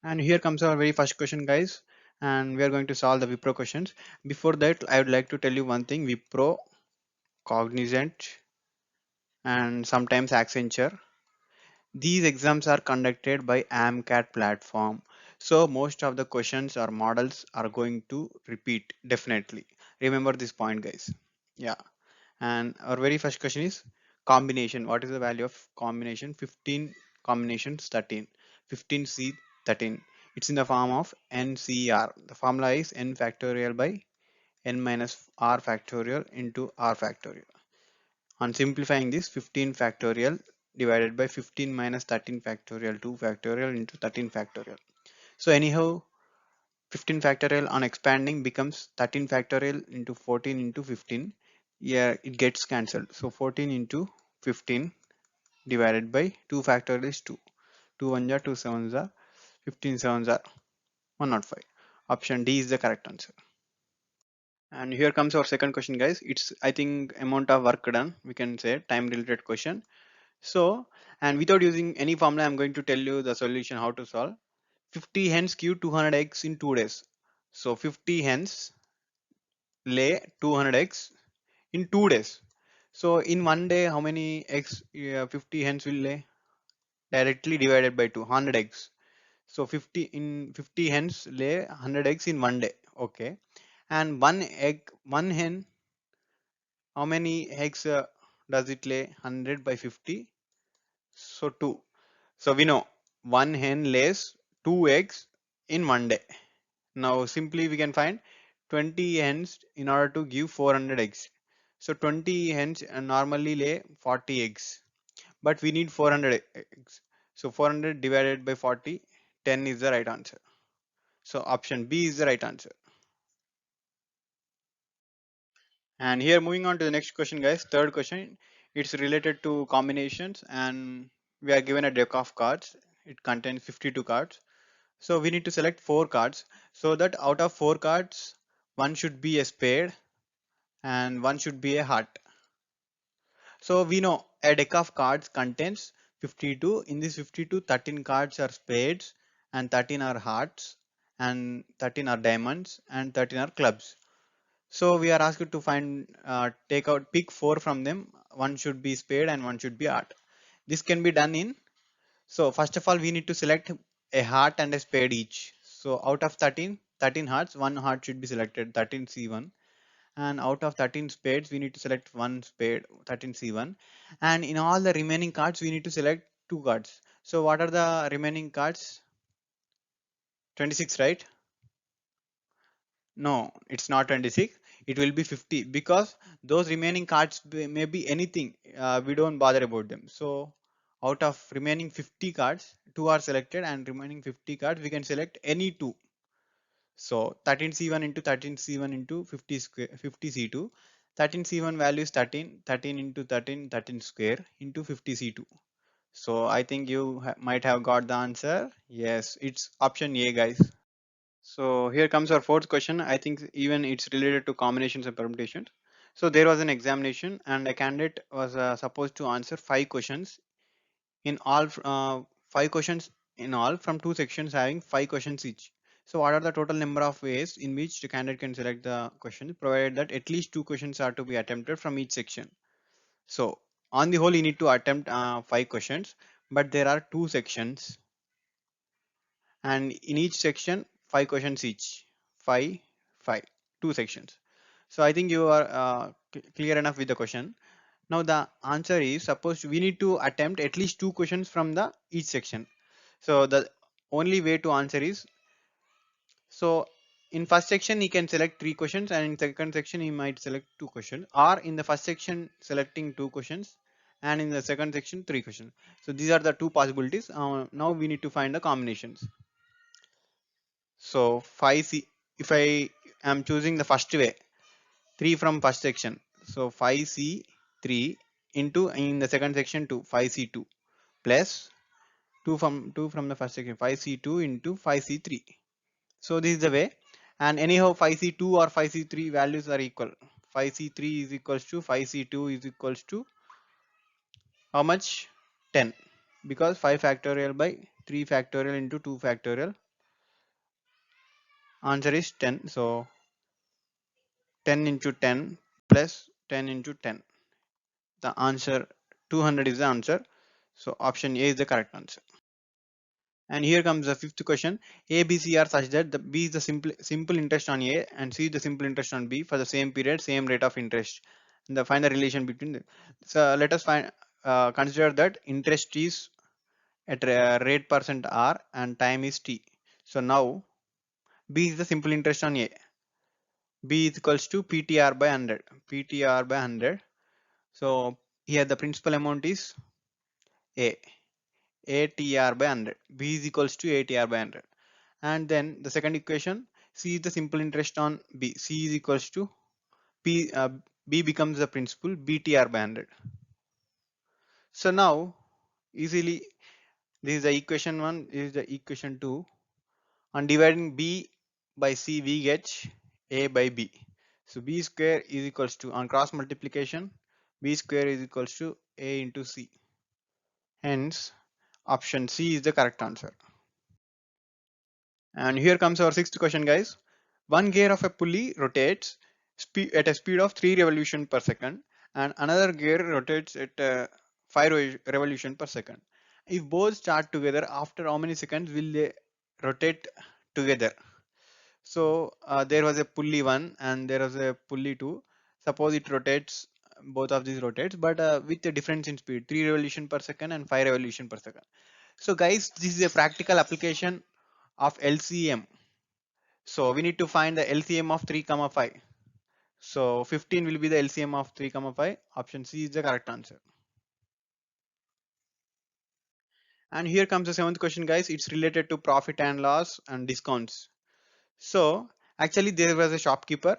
And here comes our very first question, guys. And we are going to solve the Wipro questions. Before that, I would like to tell you one thing. Wipro, Cognizant, and sometimes Accenture. These exams are conducted by AMCAT platform. So most of the questions or models are going to repeat definitely. Remember this point, guys. Yeah. And our very first question is combination. What is the value of combination? 15 combinations 13. 15C 13. It's in the form of NCR. The formula is n factorial by n minus r factorial into r factorial. On simplifying this, 15 factorial divided by 15 minus 13 factorial 2 factorial into 13 factorial. So anyhow, 15 factorial on expanding becomes 13 factorial into 14 into 15. Yeah, it gets cancelled. So 14 into 15 divided by 2 factorial is 2. 2 1s are 2 7s are 15 7s are 105. Option D is the correct answer. And here comes our second question, guys. It's, I think, amount of work done. We can say time related question. So, and without using any formula, I'm going to tell you the solution how to solve. 50 hens give 200 eggs in 2 days. So 50 hens lay 200 eggs in 2 days. So in one day, how many eggs 50 hens will lay? Directly divided by 200 eggs. So 50 hens lay 100 eggs in one day. Okay. And one hen, how many eggs does it lay? 100 by 50. So 2. So we know one hen lays 2 eggs in one day. Now simply we can find 20 hens in order to give 400 eggs. So 20 hens normally lay 40 eggs, but we need 400 eggs. So 400 divided by 40, 10 is the right answer. So option B is the right answer. And here moving on to the next question, guys. Third question, it's related to combinations, and we are given a deck of cards. It contains 52 cards. So we need to select 4 cards, so that out of 4 cards, one should be a spade and one should be a heart. So we know a deck of cards contains 52. In this 52, 13 cards are spades and 13 are hearts and 13 are diamonds and 13 are clubs. So we are asked to find, pick 4 from them. One should be spade and one should be heart. This can be done in, so first of all, we need to select a heart and a spade each. So out of 13 hearts, one heart should be selected, 13C1. And out of 13 spades, we need to select one spade, 13C1. And in all the remaining cards, we need to select 2 cards. So what are the remaining cards? 26, right? No, it's not 26. It will be 50, because those remaining cards may be anything. We don't bother about them. So out of remaining 50 cards, 2 are selected, and remaining 50 cards, we can select any 2. So 13C1 into 13C1 into 50 square, 50C2. 13C1 value is 13. 13 into 13, 13 square into 50C2. So I think you might have got the answer. Yes, it's option A, guys. So here comes our fourth question. I think even it's related to combinations and permutations. So there was an examination and a candidate was supposed to answer 5 questions in all, 5 questions in all from 2 sections having 5 questions each. So what are the total number of ways in which the candidate can select the question, provided that at least 2 questions are to be attempted from each section. So on the whole, you need to attempt 5 questions, but there are 2 sections, and in each section 5 questions each. 5 5 2 sections. So I think you are clear enough with the question. Now the answer is, suppose we need to attempt at least 2 questions from the each section. So the only way to answer is, so in first section he can select 3 questions, and in second section he might select 2 questions, or in the first section selecting 2 questions and in the second section 3 questions. So these are the two possibilities. Now we need to find the combinations. So 5C, if I am choosing the first way, 3 from first section, so 5C3 into, in the second section 2, 5C2 plus 2 from the first section, 5C2 into 5C3. So this is the way. And anyhow 5C2 or 5C3 values are equal. 5C3 is equals to 5C2 is equals to how much? 10, because 5 factorial by 3 factorial into 2 factorial, Answer is 10. So 10 into 10 plus 10 into 10. The answer 200 is the answer. So option A is the correct answer. And here comes the fifth question. A, B, C are such that the B is the simple interest on A and C is the simple interest on B for the same period, same rate of interest. And the find the relation between them. So let us consider that interest is at rate percent R and time is T. So now B is the simple interest on A. B is equals to PTR by 100. PTR by 100. So here the principal amount is A. ATR by 100. B is equals to ATR by 100. And then the second equation, C is the simple interest on B. C is equals to P. B becomes the principal BTR by 100. So now easily this is the equation 1, this is the equation 2. On dividing B by C we get A by B. So B square is equals to, on cross multiplication, B square is equals to A into C. Hence option C is the correct answer. And here comes our sixth question, guys. One gear of a pulley rotates at a speed of 3 revolution per second, and another gear rotates at 5 revolution per second. If both start together, after how many seconds will they rotate together? So there was a pulley 1 and there was a pulley 2. Suppose it rotates, both of these rotates, but with a difference in speed, 3 revolution per second and 5 revolution per second. So guys, this is a practical application of LCM. So we need to find the LCM of 3 comma 5. So 15 will be the LCM of 3 comma 5. Option C is the correct answer. And here comes the seventh question, guys. It's related to profit and loss and discounts. So actually there was a shopkeeper,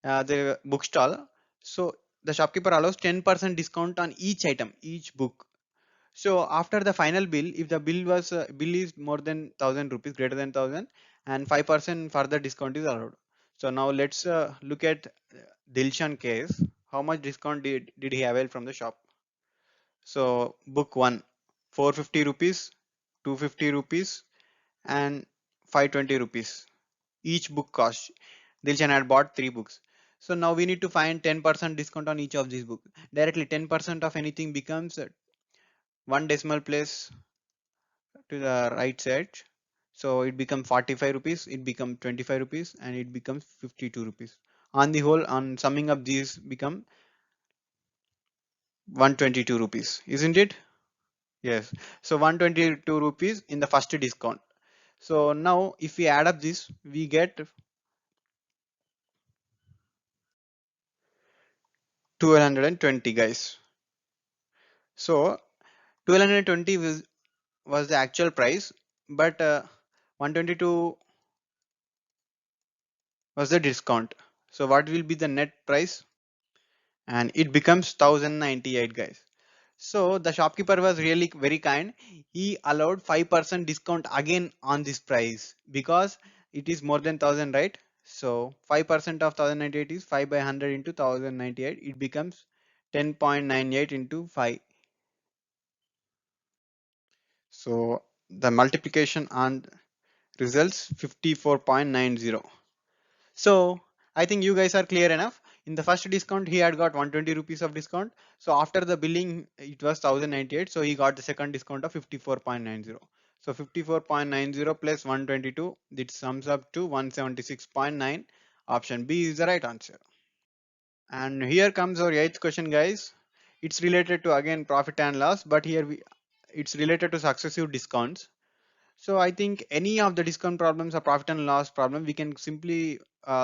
the bookstall. So the shopkeeper allows 10% discount on each item, each book. So after the final bill, if the bill is more than 1000 rupees, greater than 1000, and 5% further discount is allowed. So now let's look at Dilshan case. How much discount did he avail from the shop? So book one, 450 rupees, 250 rupees, and 520 rupees. Each book cost. Dilshan had bought 3 books. So now we need to find 10% discount on each of these books. Directly 10% of anything becomes one decimal place to the right side. So it becomes 45 rupees, it becomes 25 rupees, and it becomes 52 rupees. On the whole, on summing up, these become 122 rupees, isn't it? Yes. So 122 rupees in the first discount. So now if we add up this, we get 1220, guys. So 1220 was the actual price, but 122 was the discount. So what will be the net price? And it becomes 1098, guys. So the shopkeeper was really very kind. He allowed 5% discount again on this price because it is more than 1000, right? So 5% of 1098 is 5 by 100 into 1098. It becomes 10.98 into 5. So the multiplication on results 54.90. So I think you guys are clear enough. In the first discount, he had got 120 rupees of discount. So after the billing, it was 1098. So he got the second discount of 54.90. So 54.90 plus 122, it sums up to 176.9. Option B is the right answer. And here comes our eighth question, guys. It's related to again profit and loss, but here it's related to successive discounts. So I think any of the discount problems or profit and loss problem, we can simply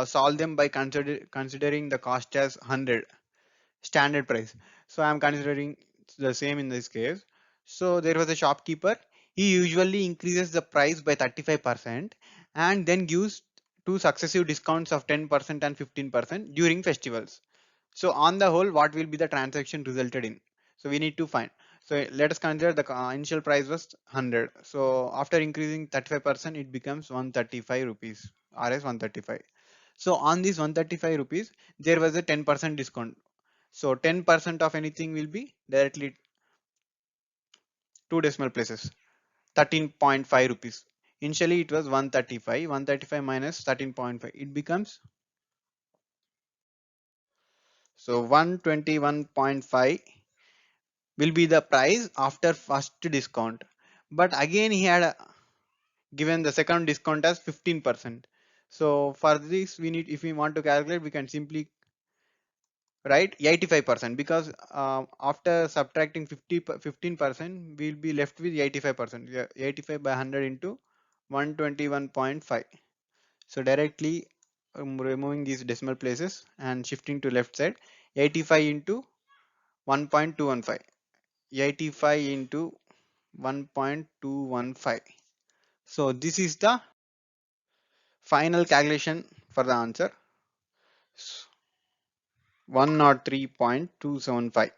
solve them by considering the cost as 100 standard price. So I'm considering the same in this case. So there was a shopkeeper. He usually increases the price by 35% and then gives two successive discounts of 10% and 15% during festivals. So on the whole, what will be the transaction resulted in? So we need to find. So let us consider the initial price was 100. So after increasing 35%, it becomes 135 rupees, RS 135. So on this 135 rupees, there was a 10% discount. So 10% of anything will be directly two decimal places, 13.5 rupees. Initially it was 135. 135 minus 13.5. It becomes, so 121.5 will be the price after first discount. But again he had given the second discount as 15%. So for this we need, if we want to calculate, we can simply write 85%, because after subtracting 15%, we'll be left with 85%. Yeah, 85 by 100 into 121.5. So directly removing these decimal places and shifting to left side, 85 into 1.215. 85 into 1.215. So this is the final calculation for the answer, 103.275.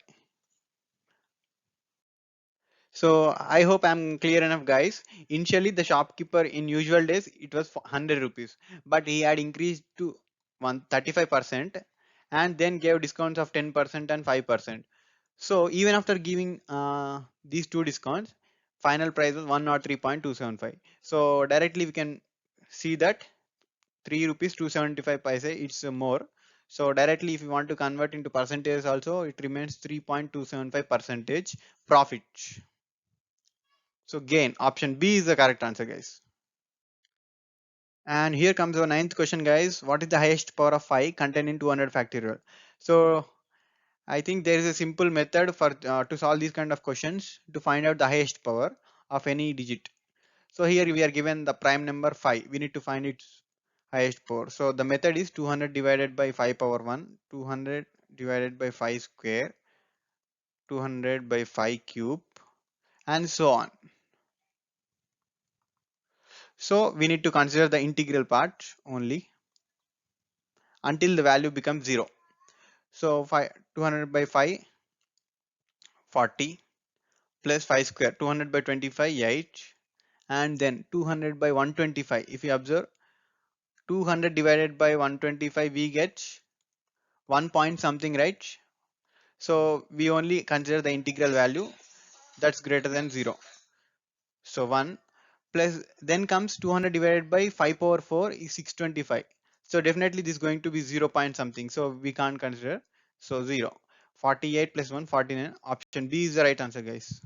So I hope I'm clear enough, guys. Initially, the shopkeeper in usual days it was for 100 rupees, but he had increased to 135% and then gave discounts of 10% and 5%. So even after giving these two discounts, final price was 103.275. So directly we can see that 3 rupees 275 paise it's more. So directly if you want to convert into percentage also, it remains 3.275 percentage profit. So gain, option B is the correct answer, guys. And here comes our ninth question, guys. What is the highest power of 5 contained in 200 factorial? So I think there is a simple method for to solve these kind of questions to find out the highest power of any digit. So here we are given the prime number 5. We need to find its highest power. So the method is 200 divided by 5 power 1, 200 divided by 5 square, 200 by 5 cube, and so on. So we need to consider the integral part only until the value becomes 0. So 200 by 5, 40, plus 5 square, 200 by 25, 8, and then 200 by 125. If you observe, 200 divided by 125, we get 1 point something, right? So we only consider the integral value that's greater than 0. So 1 plus, then comes 200 divided by 5 power 4 is 625. So definitely this is going to be 0 point something. So we can't consider. So 0. 48 plus 1, 49. Option B is the right answer, guys.